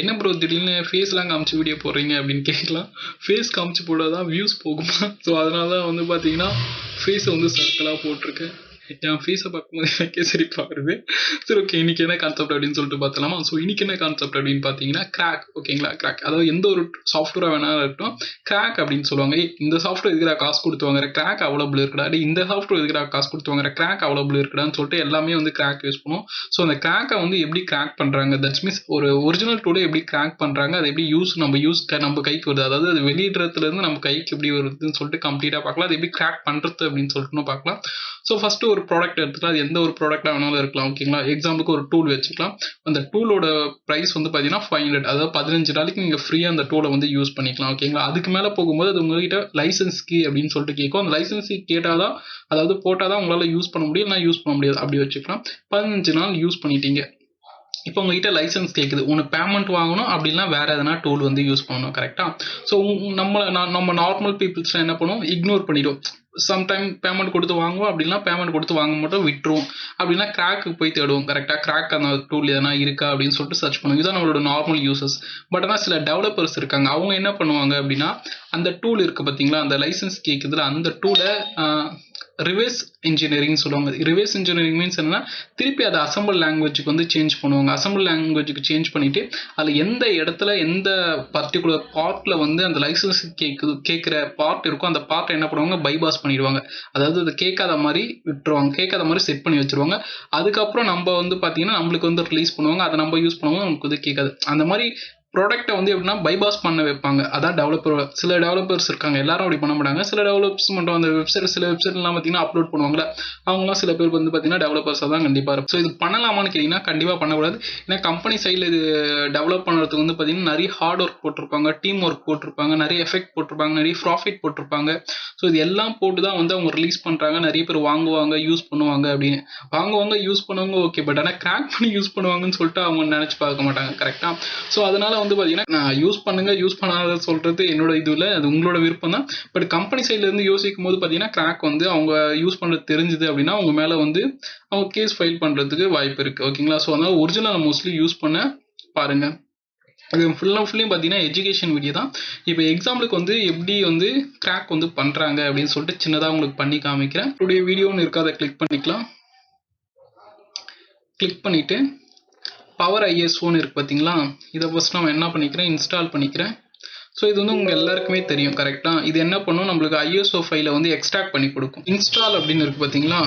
என்ன ப்ரோ திடீர்னு ஃபேஸ்லாம் காமிச்சு வீடியோ போடுறீங்க அப்படின்னு கேட்கலாம். ஃபேஸ் காமிச்சு போடாதான் வியூஸ் போகுமா? ஸோ அதனால தான் வந்து பார்த்தீங்கன்னா ஃபேஸை வந்து சர்க்கிளாக போட்டிருக்கேன். என் ஃபேஸை பார்க்கும்போது எனக்கே சிரிப்பாக வருது. சரி ஓகே, இன்னைக்கு என்ன கான்செப்ட் அப்படின்னு சொல்லிட்டு பார்த்தலாமா? ஸோ இன்னைக்கு என்ன கான்செப்ட் அப்படின்னு பார்த்தீங்கன்னா கிராக். ஓகேங்களா, கிராக் அதாவது எந்த ஒரு சாஃப்ட்வேராக வேணாலும் இருக்கட்டும், கிராக் அப்படின்னு சொல்லுவாங்க. இந்த சாஃப்ட்வேர் எதுக்குடா காசு கொடுத்து வாங்குற, கிராக் அவைலபிள் இருக்குடா, இந்த சாஃப்ட்வேர் எதுக்குடா காசு கொடுத்து வாங்குற, கிராக் அவைலபிள் இருக்குடான்னு சொல்லிட்டு எல்லாமே வந்து கிராக் யூஸ் பண்ணுவோம். ஸோ அந்த கிராக்கை வந்து எப்படி கிராக் பண்ணுறாங்க, தட்ஸ் மீன்ஸ் ஒரு ஒரிஜினல் டூலை எப்படி கிராக் பண்ணுறாங்க, அது எப்படி நம்ம கைக்கு வருது, அதாவது அது வெளியிடறதுலேருந்து நம்ம கைக்கு எப்படி வருதுன்னு சொல்லிட்டு கம்ப்ளீட்டாக பார்க்கலாம். அது எப்படி கிராக் பண்ணுறது அப்படின்னு சொல்லிட்டு பார்க்கலாம். ஸோ ஃபஸ்ட்டு ஒரு ப்ராடக்ட் எடுத்துக்கலாம். அது எந்த ஒரு ப்ராடக்டாக வேணாலும் இருக்கலாம். ஓகேங்களா, எக்ஸாம்பிளுக்கு ஒரு டூல் வச்சுக்கலாம். அந்த டூலோட ப்ரைஸ் வந்து பார்த்தீங்கன்னா 500, அதாவது 15 நாளைக்கு நீங்கள் ஃப்ரீயாக அந்த டூலை வந்து யூஸ் பண்ணிக்கலாம். ஓகேங்களா, அதுக்கு மேலே போகும்போது அது உங்ககிட்ட லைசன்ஸ் கீ அப்படின்னு சொல்லிட்டு கேட்கும். அந்த லைசன்ஸ் கீ கேட்டால் தான், அதாவது போட்டால் தான் உங்களால் யூஸ் பண்ண முடியும், இல்லைனா யூஸ் பண்ண முடியாது. அப்படி வச்சுக்கலாம். 15 நாள் யூஸ் பண்ணிட்டீங்க. இப்போ உங்ககிட்ட லைசன்ஸ் கேட்குது, உனக்கு பேமெண்ட் வாங்கணும், அப்படின்னா வேற எதனா டூல் வந்து யூஸ் பண்ணணும். கரெக்டா? ஸோ நம்ம நார்மல் பீப்புள்ஸ்லாம் என்ன பண்ணுவோம், இக்னோர் பண்ணிடுவோம். சம்டைம் பேமெண்ட் கொடுத்து வாங்குவோம், அப்படின்னா பேமெண்ட் கொடுத்து வாங்க மட்டும் விட்டுருவோம். அப்படின்னா கிராக்கு போய் தேடுவோம். கரெக்டாக கிராக் அந்த டூல் எதனா இருக்கா அப்படின்னு சொல்லிட்டு சர்ச் பண்ணுவோம். இதுதான் நம்மளோட நார்மல் யூசர்ஸ். பட் ஆனால் சில டெவலப்பர்ஸ் இருக்காங்க. அவங்க என்ன பண்ணுவாங்க அப்படின்னா, அந்த டூல் இருக்குது பார்த்தீங்களா, அந்த லைசன்ஸ் கேட்குதுல, அந்த டூலை ரிவர்ஸ் இன்ஜினியரிங் சொல்லுவாங்க. ரிவர்ஸ் இன்ஜினியரிங் மீன்ஸ் என்னன்னா, திருப்பி அதை அசம்பிள் லாங்குவேஜுக்கு வந்து சேஞ்ச் பண்ணுவாங்க. அசம்பிள் லாங்குவேஜுக்கு சேஞ்ச் பண்ணிட்டு அதில் எந்த இடத்துல எந்த பர்டிகுலர் பார்ட்டில் வந்து அந்த லைசன்ஸ் கேட்குற பார்ட் இருக்கோ அந்த பார்ட்டை என்ன பண்ணுவாங்க, பைபாஸ் பண்ணிடுவாங்க. அதாவது அது கேட்காத மாதிரி விட்டுருவாங்க, கேட்காத மாதிரி செட் பண்ணி வச்சிருவாங்க. அதுக்கப்புறம் நம்ம வந்து பார்த்தீங்கன்னா நம்மளுக்கு வந்து ரிலீஸ் பண்ணுவாங்க. அதை நம்ம யூஸ் பண்ணுவோம், நமக்கு வந்து கேட்காது. அந்த மாதிரி ப்ராடக்ட்டை வந்து எப்படின்னா பைபாஸ் பண்ண வைப்பாங்க. அதான் டெவலப்பர். சில டெவலப்பர்ஸ் இருக்காங்க, எல்லாரும் அப்படி பண்ண மாட்டாங்க. சில டெவலப்பர்ஸ் மட்டும் அந்த சில வெப்சைட்லாம் பார்த்தீங்கன்னா அப்லோட் பண்ணுவாங்களே, அவங்களாம் சில பேர் வந்து பார்த்தீங்கன்னா டெவலப்பர்ஸாக தான் கண்டிப்பாக இருக்கும். ஸோ இது பண்ணலாமான்னு கேட்டிங்கன்னா கண்டிப்பாக பண்ணக்கூடாது. ஏன்னா கம்பெனி சைடில் இது டெவலப் பண்ணுறதுக்கு வந்து பார்த்தீங்கன்னா நிறைய ஹார்ட் ஒர்க் போட்டிருப்பாங்க, டீம் ஒர்க் போட்டிருப்பாங்க, நிறைய எஃபெக்ட் போட்டிருப்பாங்க, நிறைய ப்ராஃபிட் போட்டிருப்பாங்க. ஸோ இது எல்லாம் போட்டு தான் வந்து அவங்க ரிலீஸ் பண்ணுறாங்க. நிறைய பேர் வாங்குவாங்க, யூஸ் பண்ணுவாங்க. அப்படின்னு வாங்குவாங்க, யூஸ் பண்ணுவாங்க, ஓகே. பட் ஆனால் கிராக் பண்ணி யூஸ் பண்ணுவாங்கன்னு சொல்லிட்டு அவங்க நினச்சி பார்க்க மாட்டாங்க. கரெக்டாக? ஸோ அதனால வந்து பார்த்தீங்கன்னா நான் யூஸ் பண்ணுங்க, யூஸ் பண்ணாத சொல்றது என்னோட இது இல்லை, அது உங்களோட விருப்பம் தான். பட் கம்பெனி சைட்ல இருந்து யோசிக்கும் போது பார்த்தீங்கன்னா கிராக் வந்து அவங்க யூஸ் பண்ணுறது தெரிஞ்சுது அப்படின்னா அவங்க மேலே வந்து அவங்க கேஸ் ஃபைல் பண்ணுறதுக்கு வாய்ப்பு இருக்குது. ஓகேங்களா, ஸோ அதனால ஒரிஜினல் மோஸ்ட்லி யூஸ் பண்ண பாருங்க. இது ஃபுல்லையும் பார்த்தீங்கன்னா எஜுகேஷன் வீடியோ தான். இப்போ எக்ஸாம்பிளுக்கு வந்து எப்படி வந்து கிராக் வந்து பண்ணுறாங்க அப்படின்னு சொல்லிட்டு சின்னதாக உங்களுக்கு பண்ணி காமிக்கிறேன். டுடே வீடியோன்னு இருக்கா, அதை கிளிக் பண்ணிக்கலாம். கிளிக் பண்ணிவிட்டு பவர் ஐஎஸ்ஓன்னு இருக்குது பார்த்தீங்களா, இதை ஃபஸ்ட் நம்ம என்ன பண்ணிக்கிறேன், இன்ஸ்டால் பண்ணிக்கிறேன். ஸோ இது வந்து உங்கள் எல்லாருக்குமே தெரியும். கரெக்டாக? இது என்ன பண்ணும், நம்மளுக்கு ஐஎஸ்ஓ ஃபைலை வந்து எக்ஸ்ட்ராக்ட் பண்ணி கொடுக்கும். இன்ஸ்டால் அப்படின்னு இருக்குது பார்த்தீங்களா,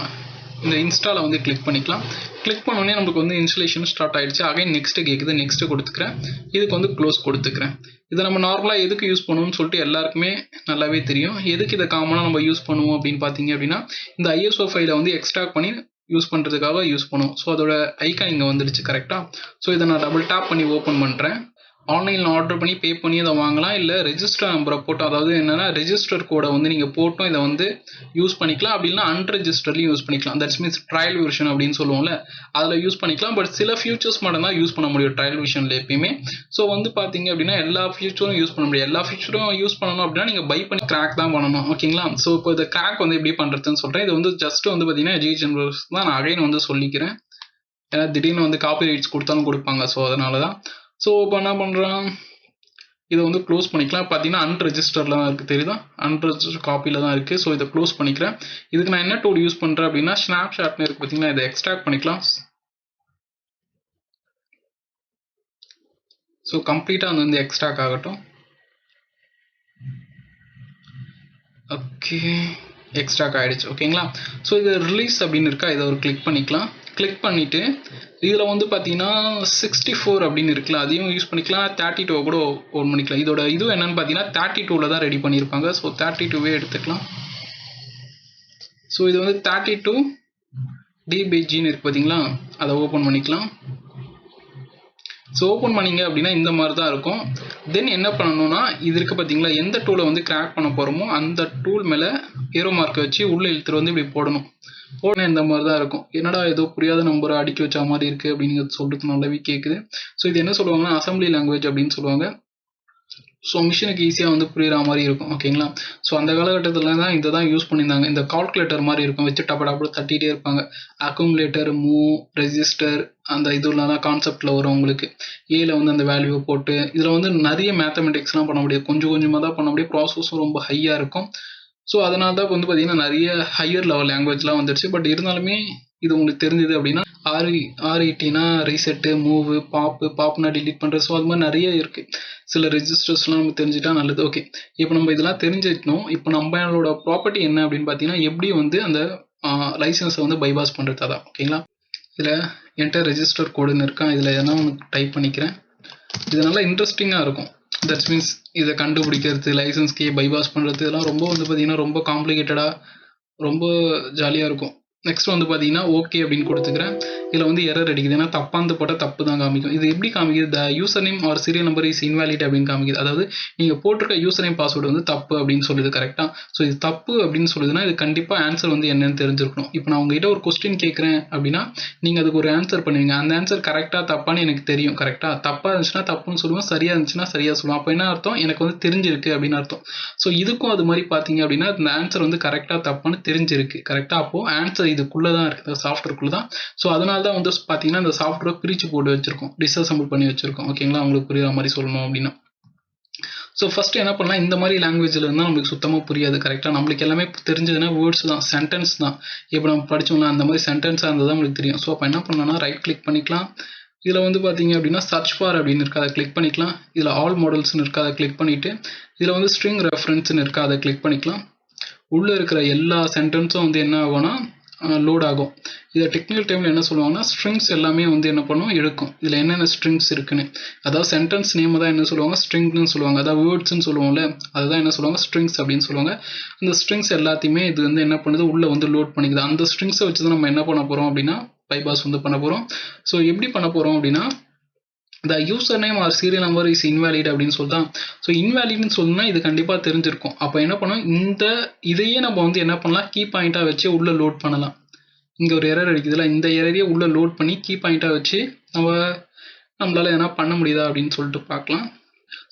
இந்த இன்ஸ்டாலை வந்து கிளிக் பண்ணிக்கலாம். கிளிக் பண்ணோடனே நமக்கு வந்து இன்ஸ்டலேஷன் ஸ்டார்ட் ஆகிடுச்சு. அகைன் நெக்ஸ்ட்டு கேட்குது, நெக்ஸ்ட்டு கொடுத்துக்கிறேன். இதுக்கு வந்து க்ளோஸ் கொடுத்துக்கிறேன். இதை நம்ம நார்மலாக எதுக்கு யூஸ் பண்ணுவோம்னு சொல்லிட்டு எல்லாருக்குமே நல்லாவே தெரியும். எதுக்கு இதை காமனாக நம்ம யூஸ் பண்ணுவோம் அப்படின்னு பார்த்தீங்க அப்படின்னா, இந்த ஐஎஸ்ஓ ஃபைலை வந்து எக்ஸ்ட்ராக்ட் பண்ணி யூஸ் பண்ணுறதுக்காக யூஸ் பண்ணுவோம். ஸோ அதோட ஐக்கான் இங்கே வந்துடுச்சு. கரெக்டாக? ஸோ இதை நான் டபுள் டேப் பண்ணி ஓப்பன் பண்ணுறேன். ஆன்லைனில் ஆர்டர் பண்ணி பே பண்ணி அதை வாங்கலாம், இல்லை ரெஜிஸ்டர் நம்பரை போட்டு, அதாவது என்னென்னா ரெஜிஸ்டர் கோடை வந்து நீங்கள் போட்டும் இதை வந்து யூஸ் பண்ணிக்கலாம். அப்படி இல்லைனா அன்ரெஜிஸ்டர்லையும் யூஸ் பண்ணிக்கலாம். தட்ஸ் மீன்ஸ் ட்ரையல் வெர்ஷன் அப்படின்னு சொல்லுவோம்ல, அதில் யூஸ் பண்ணிக்கலாம். பட் சில ஃபியூச்சர்ஸ் மட்டும் தான் யூஸ் பண்ண முடியும் ட்ரையல் வெர்ஷனில் எப்பயுமே. ஸோ வந்து பார்த்தீங்க அப்படின்னா எல்லா ஃபியூச்சரும் யூஸ் பண்ண முடியும். எல்லா ஃபியூச்சரும் யூஸ் பண்ணணும் அப்படின்னா நீங்கள் பை பண்ணி கிராக் தான் பண்ணணும். ஓகேங்களா? ஸோ இப்போ இந்த கிராக் வந்து எப்படி பண்ணுறதுன்னு சொல்கிறேன். இது வந்து ஜஸ்ட் வந்து பார்த்தீங்கன்னா எஜுகேஷன் தான் நான் அகைன் வந்து சொல்லிக்கிறேன். ஏன்னா திடீர்னு வந்து காப்பி ரைட்ஸ் கொடுத்தாலும் கொடுப்பாங்க. ஸோ அதனால தான். ஸோ இப்போ என்ன பண்ணுறோம், இதை வந்து க்ளோஸ் பண்ணிக்கலாம். பார்த்தீங்கன்னா அன்ரெஜிஸ்டரில் தான் இருக்குது, தெரியுதா? அன்ரெஜிஸ்டர் காப்பியில் தான் இருக்குது. ஸோ இதை க்ளோஸ் பண்ணிக்கிறேன். இதுக்கு நான் என்ன டூல் யூஸ் பண்ணுறேன் அப்படின்னா, ஸ்னாப்ஷாட்னு இருக்குது பார்த்தீங்கன்னா, இதை எக்ஸ்ட்ராக்ட் பண்ணிக்கலாம். ஸோ கம்ப்ளீட்டாக அது வந்து எக்ஸ்ட்ராக்ட் ஆகட்டும். ஓகே, எக்ஸ்ட்ராக்ட் ஆகிடுச்சு. ஓகேங்களா? ஸோ இது ரிலீஸ் அப்படின்னு இருக்கா, இதை ஒரு கிளிக் பண்ணிக்கலாம். கிளிக் பண்ணிவிட்டு இதில் வந்து பார்த்தீங்கன்னா 64 அப்படின்னு இருக்குல்ல, அதையும் யூஸ் பண்ணிக்கலாம். 32 கூட ஓன் பண்ணிக்கலாம். இதோட இது என்னன்னு பார்த்தீங்கன்னா 32ல் தான் ரெடி பண்ணியிருப்பாங்க. ஸோ 32வே எடுத்துக்கலாம். ஸோ இது வந்து 32 DBGன்னு இருக்குது பார்த்தீங்களா, அதை ஓப்பன் பண்ணிக்கலாம். ஸோ ஓப்பன் பண்ணிங்க அப்படின்னா இந்த மாதிரி தான் இருக்கும். தென் என்ன பண்ணணும்னா, இது இருக்குது பார்த்தீங்களா, எந்த டூலை வந்து கிராக் பண்ண போகிறோமோ அந்த டூல் மேலே ஏரோ மார்க்கை வச்சு உள்ளே இழுத்துட்டு வந்து இப்படி போடணும். உடனே இந்த மாதிரி தான் இருக்கும். என்னடா ஏதோ புரியாத நம்பரை அடுக்கி வச்ச மாதிரி இருக்குது அப்படின்னு சொல்லிட்டு நல்லாவே கேட்குது. ஸோ இது என்ன சொல்லுவாங்கன்னா அசம்பிளி லாங்குவேஜ் அப்படின்னு சொல்லுவாங்க. ஸோ மிஷினுக்கு ஈஸியாக வந்து புரிகிற மாதிரி இருக்கும் ஓகேங்களா. ஸோ அந்த காலகட்டத்தில் தான் இதை தான் யூஸ் பண்ணியிருந்தாங்க. இந்த கால்குலேட்டர் மாதிரி இருக்கும், வச்சு டப்ப தட்டிகிட்டே இருப்பாங்க. அக்குமுலேட்டர், மூவ், ரெஜிஸ்டர், அந்த இதுலாம் கான்செப்டில் வரும் உங்களுக்கு. ஏல வந்து அந்த வேல்யூவை போட்டு இதில் வந்து நிறைய மேத்தமெட்டிக்ஸ்லாம் பண்ண முடியாது, கொஞ்சம் கொஞ்சமாக தான் பண்ண முடியும். ப்ராசஸும் ரொம்ப ஹையாக இருக்கும். ஸோ அதனால தான் வந்து பார்த்தீங்கன்னா நிறைய ஹையர் லெவல் லாங்குவேஜ்லாம் வந்துருச்சு. பட் இருந்தாலுமே இது உங்களுக்கு தெரிஞ்சது அப்படின்னா ஆர்இடினா ரீசெட்டு, மூவ், பாப்னா டிலீட் பண்ணுறது. ஸோ அது மாதிரி நிறைய இருக்குது. சில ரெஜிஸ்டர்ஸ்லாம் நம்ம தெரிஞ்சுட்டா நல்லது. ஓகே, இப்போ நம்ம இதெல்லாம் தெரிஞ்சுக்கணும். இப்போ நம்மளோட ப்ராப்பர்ட்டி என்ன அப்படின்னு பார்த்தீங்கன்னா எப்படி வந்து அந்த லைசன்ஸை வந்து பைபாஸ் பண்ணுறது அதான் ஓகேங்களா. இதில் என்டர் ரெஜிஸ்டர் கோடுன்னு இருக்கா, இதில் எதனா ஒன்று டைப் பண்ணிக்கிறேன். இது நல்லா இன்ட்ரெஸ்டிங்காக இருக்கும். தட்ஸ் மீன்ஸ் இதை கண்டுபிடிக்கிறது, லைசன்ஸ் கீ பைபாஸ் பண்ணுறது, இதெல்லாம் ரொம்ப வந்து பார்த்தீங்கன்னா ரொம்ப காம்ப்ளிகேட்டடாக ரொம்ப ஜாலியாக இருக்கும். நெக்ஸ்ட் வந்து பார்த்தீங்கன்னா ஓகே அப்படின்னு கொடுத்துக்கிறேன். இதில் வந்து எரர் அடிக்குது, ஏன்னா தப்பாந்து போட்டால் தப்பு தான் காமிக்கும். இது எப்படி காமிக்குது, the user name or serial number is invalid அப்படின்னு காமிக்குது. அதாவது நீங்கள் போட்டிருக்க யூசர் நேம் பாஸ்வேர்டு வந்து தப்பு அப்படின்னு சொல்லுது கரெக்டாக. ஸோ இது தப்பு அப்படின்னு சொல்லுதுன்னா இது கண்டிப்பாக ஆன்சர் வந்து என்னன்னு தெரிஞ்சிருக்கணும். இப்போ நான் உங்ககிட்ட ஒரு கொஸ்டின் கேட்குறேன் அப்படின்னா நீங்கள் அதுக்கு ஒரு ஆன்சர் பண்ணுவீங்க. அந்த ஆன்சர் கரெக்டாக தப்பான்னு எனக்கு தெரியும். கரெக்டாக தப்பாக இருந்துச்சுன்னா தப்புன்னு சொல்லுவேன், சரியாக இருந்துச்சுன்னா சரியாக சொல்லுவேன். அப்போ என்ன அர்த்தம், எனக்கு வந்து தெரிஞ்சிருக்கு அப்படின்னு அர்த்தம். ஸோ இதுக்கும் அது மாதிரி பார்த்தீங்க அப்படின்னா இந்த ஆன்சர் வந்து கரெக்டாக தப்பான்னு தெரிஞ்சிருக்கு கரெக்டாக. அப்போது ஆன்சர் இதுக்குள்ளே தான் இருக்குது, சாஃப்ட்வேருக்குள்ளே தான். ஸோ அதனால தான் வந்து பார்த்தீங்கன்னா இந்த சாஃப்ட்வேர் பிரித்து போட்டு வச்சிருக்கோம், டிஸ்அசம்பிள் பண்ணி வச்சிருக்கோம் ஓகேங்களா. உங்களுக்கு புரியுற மாதிரி சொல்லணும் அப்படின்னா. ஸோ ஃபஸ்ட்டு என்ன பண்ணலாம், இந்த மாதிரி லாங்குவேஜில் இருந்தால் நம்மளுக்கு சுத்தமாக புரியாது கரெக்டாக. நம்மளுக்கு எல்லாமே தெரிஞ்சதுன்னா வேர்ட்ஸ் தான், சென்டென்ஸ் தான். இப்போ நம்ம படித்தோம்னா அந்த மாதிரி சென்டென்ஸாக இருந்தால் தான் நம்மளுக்கு தெரியும். ஸோ அப்போ என்ன பண்ணலாம்னா ரைட் கிளிக் பண்ணிக்கலாம். இதில் வந்து பார்த்தீங்க அப்படின்னா சர்ச் ஃபார் அப்படின்னு இருக்கா, அதை கிளிக் பண்ணிக்கலாம். இதில் ஆல் மாடல்ஸ்னு இருக்கா, அதை கிளிக் பண்ணிவிட்டு இதில் வந்து ஸ்ட்ரிங் ரெஃபரன்ஸ்னு இருக்கா, அதை கிளிக் பண்ணிக்கலாம். உள்ளே இருக்கிற எல்லா சென்டென்ஸும் வந்து என்ன ஆகும்னா லோட் ஆகும். இதை டெக்னிக்கல் டைமில் என்ன சொல்லுவாங்கன்னா ஸ்ட்ரிங்ஸ் எல்லாமே வந்து என்ன பண்ணும், எடுக்கும். இதில் என்னென்ன ஸ்ட்ரிங்ஸ் இருக்குன்னு, அதாவது சென்டென்ஸ் நேம் தான் என்ன சொல்லுவாங்க, ஸ்ட்ரிங்ஸ்னு சொல்லுவாங்க. அதாவது வேர்ட்ஸ்ன்னு சொல்லுவோம்ல, அதுதான் என்ன சொல்லுவாங்க, ஸ்ட்ரிங்ஸ் அப்படின்னு சொல்லுவாங்க. அந்த ஸ்ட்ரிங்ஸ் எல்லாத்தையுமே இது வந்து என்ன பண்ணுது, உள்ளே வந்து லோட் பண்ணிக்குது. அந்த ஸ்ட்ரிங்ஸை வச்சு தான் நம்ம என்ன பண்ண போகிறோம் அப்படின்னா பைபாஸ் வந்து பண்ண போகிறோம். ஸோ எப்படி பண்ண போகிறோம் அப்படின்னா the username or serial number is invalid அப்படின்னு சொல்லிட்டான். ஸோ இன்வாலிட்னு சொன்னா இது கண்டிப்பாக தெரிஞ்சிருக்கும். அப்போ என்ன பண்ணோம், இதையே நம்ம வந்து என்ன பண்ணலாம், கீ பாயிண்டாக வச்சு உள்ளே லோட் பண்ணலாம். இங்கே ஒரு எரர் அடிக்குதுல, இந்த எரரையே உள்ளே லோட் பண்ணி கீ பாயிண்டாக வச்சு நம்மளால எதனா பண்ண முடியுதா அப்படின்னு சொல்லிட்டு பார்க்கலாம்.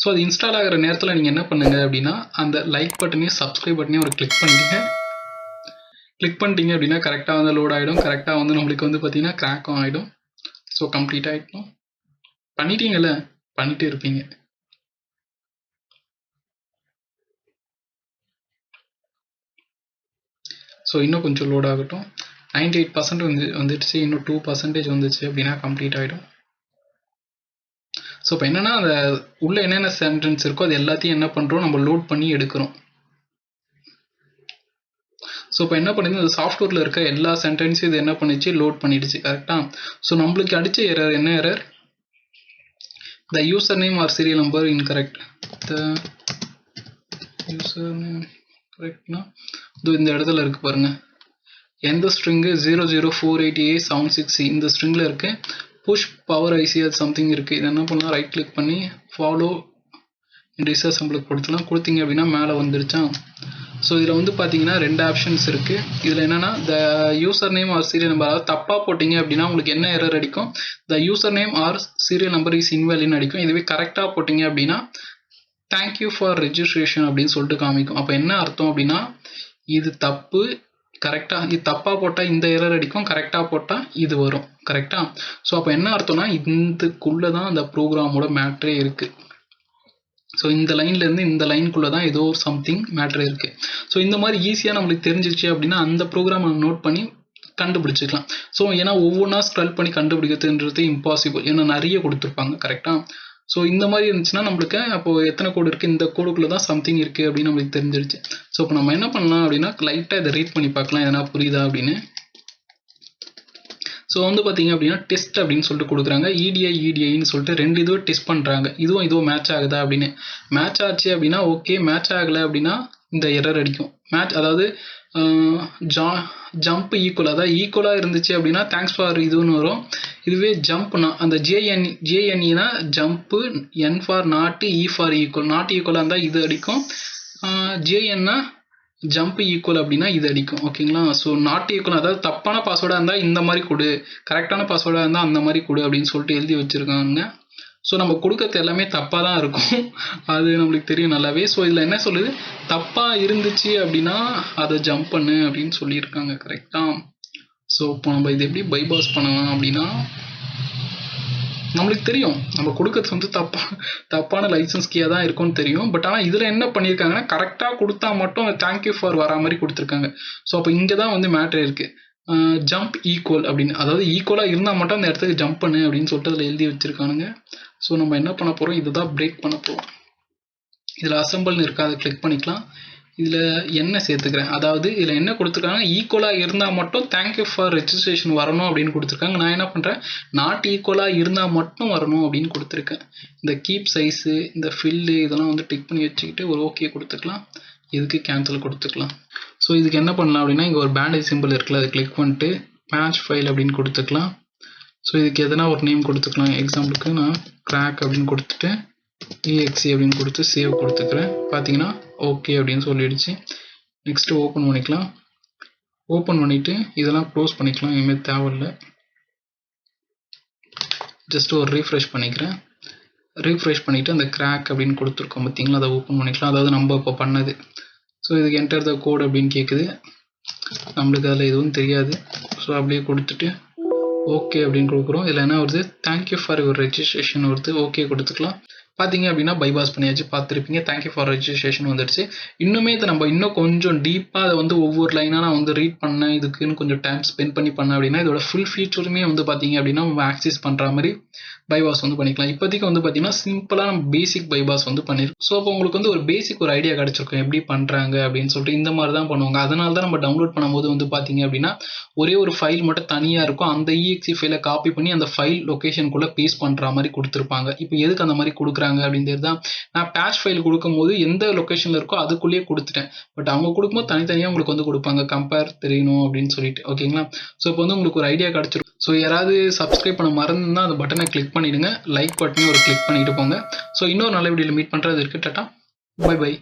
ஸோ அது இன்ஸ்டால் ஆகிற நேரத்தில் நீங்கள் என்ன பண்ணுங்க அப்படின்னா அந்த லைக் பட்டனையும் சப்ஸ்கிரைப் பட்டனையும் ஒரு கிளிக் பண்ணிட்டீங்க அப்படின்னா கரெக்டாக வந்து லோட் ஆகிடும். கரெக்டாக வந்து நம்மளுக்கு வந்து பார்த்தீங்கன்னா கிராக்கும் ஆகிடும். ஸோ கம்ப்ளீட் ஆகிடும். பண்ணிட்டீங்கல்ல, பண்ணிட்டே இருப்பீங்க. ஸோ இன்னும் கொஞ்சம் லோட் ஆகட்டும். 98% வந்துடுச்சு, இன்னும் 2% வந்துச்சு அப்படின்னா கம்ப்ளீட் ஆகிடும். ஸோ இப்போ என்னென்னா அந்த உள்ள என்னென்ன சென்டென்ஸ் இருக்கோ அது எல்லாத்தையும் என்ன பண்ணுறோம், நம்ம லோட் பண்ணி எடுக்கிறோம். ஸோ இப்போ என்ன பண்ணுது, இந்த சாஃப்ட்வேரில் இருக்க எல்லா சென்டென்ஸையும் இது என்ன பண்ணிச்சு, லோட் பண்ணிடுச்சு கரெக்டாக. ஸோ நம்மளுக்கு அடித்த எரர் என்ன error, the username or serial number incorrect. the username correctனா இந்த இடத்துல இருக்கு பாருங்க, எந்த ஸ்ட்ரிங்கு 0048876C இந்த ஸ்ட்ரிங்கில் இருக்கு. புஷ் பவர் ஐசி அது சம்திங் இருக்குது. இது என்ன பண்ணலாம், ரைட் கிளிக் பண்ணி ஃபாலோ டிஸ்அசம்பிளுக்கு கொடுத்தீங்க அப்படின்னா மேலே வந்துருச்சா. ஸோ இதில் வந்து பார்த்தீங்கன்னா 2 ஆப்ஷன்ஸ் இருக்குது. இதில் என்னென்னா the user name or serial number, அதாவது தப்பாக போட்டிங்க அப்படின்னா உங்களுக்கு என்ன எரர் அடிக்கும், the user name or serial number is இன்வாலிட்னு அடிக்கும். இதுவே கரெக்டாக போட்டிங்க அப்படின்னா தேங்க்யூ ஃபார் ரெஜிஸ்ட்ரேஷன் அப்படின்னு சொல்லிட்டு காமிக்கும். அப்போ என்ன அர்த்தம் அப்படின்னா இது தப்பு, கரெக்டாக இது தப்பாக போட்டால் இந்த எரர் அடிக்கும், கரெக்டாக போட்டால் இது வரும் கரெக்டாக. ஸோ அப்போ என்ன அர்த்தம்னா இதுக்குள்ளே தான் அந்த ப்ரோக்ராமோட மேட்ரே இருக்குது. ஸோ இந்த லைன்லேருந்து இந்த லைனுக்குள்ளே தான் ஏதோ சம்திங் மேட்ரு இருக்குது. ஸோ இந்த மாதிரி ஈஸியாக நம்மளுக்கு தெரிஞ்சிச்சு அப்படின்னா அந்த ப்ரோக்ராம் நம்ம நோட் பண்ணி கண்டுபிடிச்சிக்கலாம். ஸோ ஏன்னா ஒவ்வொன்றா ஸ்க்ரால் பண்ணி கண்டுபிடிக்கிறதுன்றது இம்பாசிபிள், ஏன்னா நிறைய கொடுத்துருப்பாங்க கரெக்டாக. ஸோ இந்த மாதிரி இருந்துச்சுன்னா நம்மளுக்கு அப்போது எத்தனை கோடு இருக்குது, இந்த கோடுக்குள்ளே தான் சம்திங் இருக்குது அப்படின்னு நம்மளுக்கு தெரிஞ்சிருச்சு. ஸோ இப்போ நம்ம என்ன பண்ணலாம் அப்படின்னா லைட்டாக இதை ரீட் பண்ணி பார்க்கலாம் எதனா புரியுதா அப்படின்னு. ஸோ வந்து பார்த்தீங்க அப்படின்னா டெஸ்ட் அப்படின்னு சொல்லிட்டு கொடுக்குறாங்க, இடிஐன்னு சொல்லிட்டு 2 இதுவும் டெஸ்ட் பண்ணுறாங்க. இதுவும் மேட்ச் ஆகுதா அப்படின்னு. மேட்ச் ஆச்சு அப்படின்னா ஓகே, மேட்ச் ஆகலை அப்படின்னா இந்த எரர் அடிக்கும். அதாவது ஜம்ப் ஈக்குவல், அதாவது ஈக்குவலாக இருந்துச்சு அப்படின்னா தேங்க்ஸ் ஃபார் இதுன்னு வரும். இதுவே ஜம்ப்னா அந்த ஜேஎன்இனா ஜம்ப்பு, என் ஃபார் நாட்டு, இ ஃபார் ஈக்குவல், நாட் ஈக்குவலாக இருந்தால் இது அடிக்கும். ஜேஎன்னா ஜம்ப் ஈக்குவல் அப்படின்னா இது அடிக்கும் ஓகேங்களா. ஸோ நாட் ஈக்குவல், அதாவது தப்பான பாஸ்வேர்டாக இருந்தால் இந்த மாதிரி கொடு, கரெக்டான பாஸ்வேர்டாக இருந்தால் அந்த மாதிரி கொடு அப்படின்னு சொல்லிட்டு எழுதி வச்சுருக்காங்க. ஸோ நம்ம கொடுக்கறது எல்லாமே தப்பாக தான் இருக்கும், அது நம்மளுக்கு தெரியும் நல்லாவே. ஸோ இதில் என்ன சொல்லுது, தப்பாக இருந்துச்சு அப்படின்னா அதை ஜம்ப் பண்ணு அப்படின்னு சொல்லியிருக்காங்க, கரெக்டாக. ஸோ இப்போ நம்ம இது எப்படி பைபாஸ் பண்ணலாம் அப்படின்னா, நம்மளுக்கு தெரியும் நம்ம கொடுக்கறது வந்து தப்பான லைசன்ஸ் கீயாக தான் இருக்கும்னு தெரியும். பட் ஆனால் இதில் என்ன பண்ணியிருக்காங்கன்னா, கரெக்டாக கொடுத்தா மட்டும் தேங்க்யூ ஃபார் வரா மாதிரி கொடுத்துருக்காங்க. ஸோ அப்போ இங்கே தான் வந்து மேட்ரு இருக்குது. ஜம்ப் ஈக்குவல் அப்படின்னு, அதாவது ஈக்குவலாக இருந்தால் மட்டும் அந்த இடத்துக்கு ஜம்ப் பண்ணு அப்படின்னு சொல்லிட்டு அதில் எழுதி வச்சுருக்கானுங்க. ஸோ நம்ம என்ன பண்ண போகிறோம், இதுதான் பிரேக் பண்ண போகிறோம். இதில் அசம்பிள்னு இருக்கா, அதை கிளிக் பண்ணிக்கலாம். இதில் என்ன சேர்த்துக்கிறேன், அதாவது இதில் என்ன கொடுத்துருக்காங்க, ஈக்குவலாக இருந்தால் மட்டும் தேங்க்யூ ஃபார் ரெஜிஸ்ட்ரேஷன் வரணும் அப்படின்னு கொடுத்துருக்காங்க. நான் என்ன பண்ணுறேன், நாட் ஈக்குவலாக இருந்தால் மட்டும் வரணும் அப்படின்னு கொடுத்துருக்கேன். இந்த கீப் சைஸு, இந்த ஃபில்லு இதெல்லாம் வந்து டிக் பண்ணி வச்சுக்கிட்டு ஒரு ஓகே கொடுத்துக்கலாம். இதுக்கு கேன்சல் கொடுத்துக்கலாம். ஸோ இதுக்கு என்ன பண்ணலாம் அப்படின்னா, இங்கே ஒரு பேண்டேஜ் சிம்பிள் இருக்குல்ல, அதை கிளிக் பண்ணிட்டு பேட்ச் ஃபைல் அப்படின்னு கொடுத்துக்கலாம். ஸோ இதுக்கு எதனா ஒரு நேம் கொடுத்துக்கலாம். எக்ஸாம்பிளுக்கு நான் கிராக் அப்படின்னு கொடுத்துட்டு exe அப்படின்னு கொடுத்து சேவ் கொடுத்துக்கிறேன். பார்த்தீங்கன்னா ஓகே அப்படின்னு சொல்லிடுச்சு. நெக்ஸ்ட்டு ஓப்பன் பண்ணிக்கலாம். ஓப்பன் பண்ணிவிட்டு இதெல்லாம் க்ளோஸ் பண்ணிக்கலாம், இனிமேல் தேவையில்லை. ஜஸ்ட் ஒரு ரீஃப்ரெஷ் பண்ணிக்கிறேன். ரீஃப்ரெஷ் பண்ணிவிட்டு அந்த கிராக் அப்படின்னு கொடுத்துருக்கோம் பார்த்தீங்களா, அதை ஓப்பன் பண்ணிக்கலாம். அதாவது நம்ம இப்போ பண்ணது. ஸோ இதுக்கு என்டர் த கோட் அப்படின்னு கேட்குது, நம்மளுக்கு அதில் எதுவும் தெரியாது. ஸோ அப்படியே கொடுத்துட்டு ஓகே அப்படின்னு கொடுக்குறோம். இதில் என்ன வருது, தேங்க்யூ ஃபார் யுவர் ரெஜிஸ்ட்ரேஷன் வருது, ஓகே கொடுத்துக்கலாம். பார்த்தீங்க அப்படின்னா பைபாஸ் பண்ணியாச்சு, பார்த்துருப்பீங்க. தேங்க்யூ ஃபார் ரெஜிஸ்ட்ரேஷன் வந்துடுச்சு. இன்னுமே இதை நம்ம இன்னும் கொஞ்சம் டீப்பாக அதை வந்து ஒவ்வொரு லைனாக நான் வந்து ரீட் பண்ணேன், இதுக்குன்னு கொஞ்சம் டைம் ஸ்பெண்ட் பண்ணி பண்ணேன் அப்படின்னா இதோட ஃபுல் ஃபீச்சருமே வந்து பார்த்தீங்க அப்படின்னா நம்ம ஆக்சஸ் பண்ணுற மாதிரி பைபாஸ் வந்து பண்ணிக்கலாம். இப்போதைக்கு வந்து பார்த்தீங்கன்னா சிம்பிளாக நம்ம பேசிக் பைபாஸ் வந்து பண்ணியிருக்கோம். ஸோ அப்போ உங்களுக்கு வந்து ஒரு பேசிக் ஒரு ஐடியா கிடச்சிருக்கும் எப்படி பண்ணுறாங்க அப்படின்னு சொல்லிட்டு. இந்த மாதிரி தான் பண்ணுவாங்க. அதனால தான் நம்ம டவுன்லோட் பண்ணும்போது வந்து பார்த்தீங்க அப்படின்னா ஒரே ஒரு ஃபைல் மட்டும் தனியாக இருக்கும். அந்த exe ஃபைலை காப்பி பண்ணி அந்த ஃபைல் லொக்கேஷனுக்குள்ளே பேஸ்ட் பண்ணுற மாதிரி கொடுத்துருப்பாங்க. இப்போ எதுக்கு அந்த மாதிரி கொடுக்குறாங்க அப்படின்றது தான், நான் பேட்ச் ஃபைல் கொடுக்கும்போது எந்த லொக்கேஷனில் இருக்கோ அதுக்குள்ளேயே கொடுத்துட்டேன். பட் அவங்க கொடுக்கும்போது தனித்தனியாக உங்களுக்கு வந்து கொடுப்பாங்க, கம்பேர் தெரியணும் அப்படின்னு சொல்லிட்டு. ஓகேங்களா. ஸோ இப்போ வந்து உங்களுக்கு ஒரு ஐடியா கிடச்சிருக்கும். ஸோ யாராவது சப்ஸ்கிரைப் பண்ண மறந்துன்னா அந்த பட்டனை கிளிக் பண்ணிவிடுங்க, லைக் பட்டனையும் ஒரு கிளிக் பண்ணிட்டு போங்க. ஸோ இன்னொரு நல்ல வீடியோவில் மீட் பண்ணுறது இருக்கு. டாட்டா, பை பை.